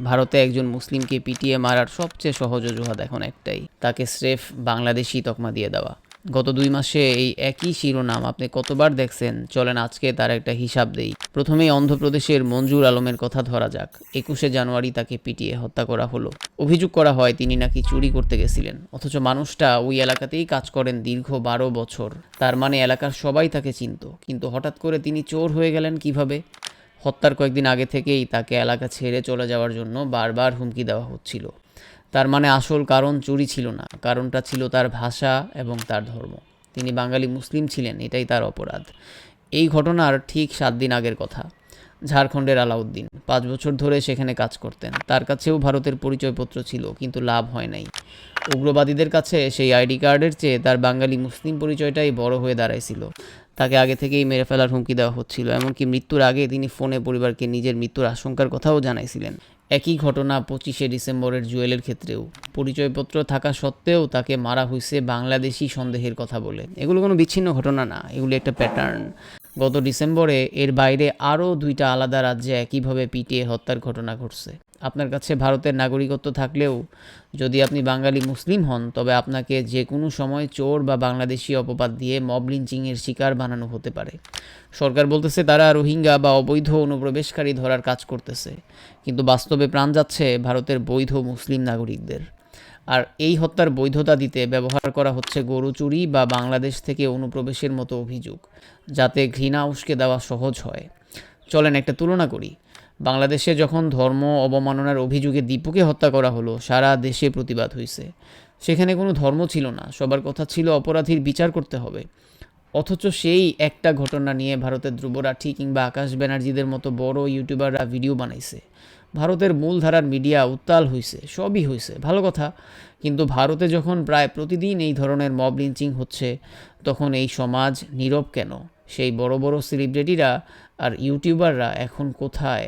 ভারতে একজন মুসলিমকে পিটিয়ে মারার সবচেয়ে সহজ অজুহাত এখন একটাই, তাকে স্রেফ বাংলাদেশি তকমা দিয়ে দেওয়া। গত 2 মাসে এই একই শিরোনাম আপনি কতবার দেখছেন? চলেন আজকে তার একটা হিসাব দেই। প্রথমেই অন্ধ্রপ্রদেশের মঞ্জুর আলমের কথা ধরা যাক। 21শে জানুয়ারি তাকে পিটিয়ে হত্যা করা হলো। অভিযোগ করা হয় তিনি নাকি চুরি করতে গেছিলেন, অথচ মানুষটা ওই এলাকাতেই কাজ করেন দীর্ঘ 12 বছর। তার মানে এলাকার সবাই তাকে চিনত, কিন্তু হঠাৎ করে তিনি চোর হয়ে গেলেন কিভাবে? হত্যার কয়েকদিন আগে থেকেই তাকে এলাকা ছেড়ে চলে যাওয়ার জন্য বারবার হুমকি দেওয়া হচ্ছিল। তার মানে আসল কারণ চুরি ছিল না, কারণটা ছিল তার ভাষা এবং তার ধর্ম। তিনি বাঙালি মুসলিম ছিলেন, এটাই তার অপরাধ। এই ঘটনার ঠিক 7 দিন আগের কথা। ঝাড়খণ্ডের আলাউদ্দিন 5 বছর ধরে সেখানে কাজ করতেন। তার কাছেও ভারতের পরিচয়পত্র ছিল, কিন্তু লাভ হয় নাই। উগ্রবাদীদের কাছে সেই আইডি কার্ডের চেয়ে তার বাঙালি মুসলিম পরিচয়টাই বড় হয়ে দাঁড়াইছিল। তাকে আগে থেকেই মেরে ফেলার হুমকি দেওয়া হচ্ছিল, এমনকি মৃত্যুর আগে তিনি ফোনে পরিবারকে নিজের মৃত্যুর আশঙ্কার কথাও জানাইছিলেন। একই ঘটনা 25শে ডিসেম্বরের জুয়েলের ক্ষেত্রেও। পরিচয়পত্র থাকা সত্ত্বেও তাকে মারা হয়েছে বাংলাদেশি সন্দেহের কথা বলে। এগুলো কোনো বিচ্ছিন্ন ঘটনা না, এগুলো একটা প্যাটার্ন। গত ডিসেম্বরে এর বাইরে আরও 2টা আলাদা রাজ্যে একইভাবে পিটিয়ে হত্যার ঘটনা ঘটছে। আপনার কাছে ভারতের নাগরিকত্ব থাকলেও যদি আপনি বাঙালি মুসলিম হন, তবে আপনাকে যে কোনো সময় চোর বা বাংলাদেশি অপবাদ দিয়ে মব লিঞ্চিংয়ের শিকার বানানো হতে পারে। সরকার বলতেছে তারা রোহিঙ্গা বা অবৈধ অনুপ্রবেশকারী ধরার কাজ করতেছে, কিন্তু বাস্তবে প্রাণ যাচ্ছে ভারতের বৈধ মুসলিম নাগরিকদের। আর এই হত্যার বৈধতা দিতে ব্যবহার করা হচ্ছে গরু চুরি বা বাংলাদেশ থেকে অনুপ্রবেশের মতো অভিযোগ, যাতে ঘৃণা উস্কে দেওয়া সহজ হয়। চলেন একটা তুলনা করি। বাংলাদেশে যখন ধর্ম অবমাননার অভিযোগে দীপুকে হত্যা করা হলো, সারা দেশে প্রতিবাদ হয়েছে। সেখানে কোনো ধর্ম ছিল না, সবার কথা ছিল অপরাধীর বিচার করতে হবে। অথচ সেই একটা ঘটনা নিয়ে ভারতের ধ্রুব রাঠি কিংবা আকাশ ব্যানার্জিদের মতো বড় ইউটিউবাররা ভিডিও বানাইছে। ভারতের মূলধারার মিডিয়া উত্তাল হইছে, সবই হইছে, ভালো কথা। কিন্তু ভারতে যখন প্রায় প্রতিদিন এই ধরনের মব লিঞ্চিং হচ্ছে, তখন এই সমাজ নীরব কেন? সেই বড় বড় সেলিব্রিটিরা আর ইউটিউবাররা এখন কোথায়?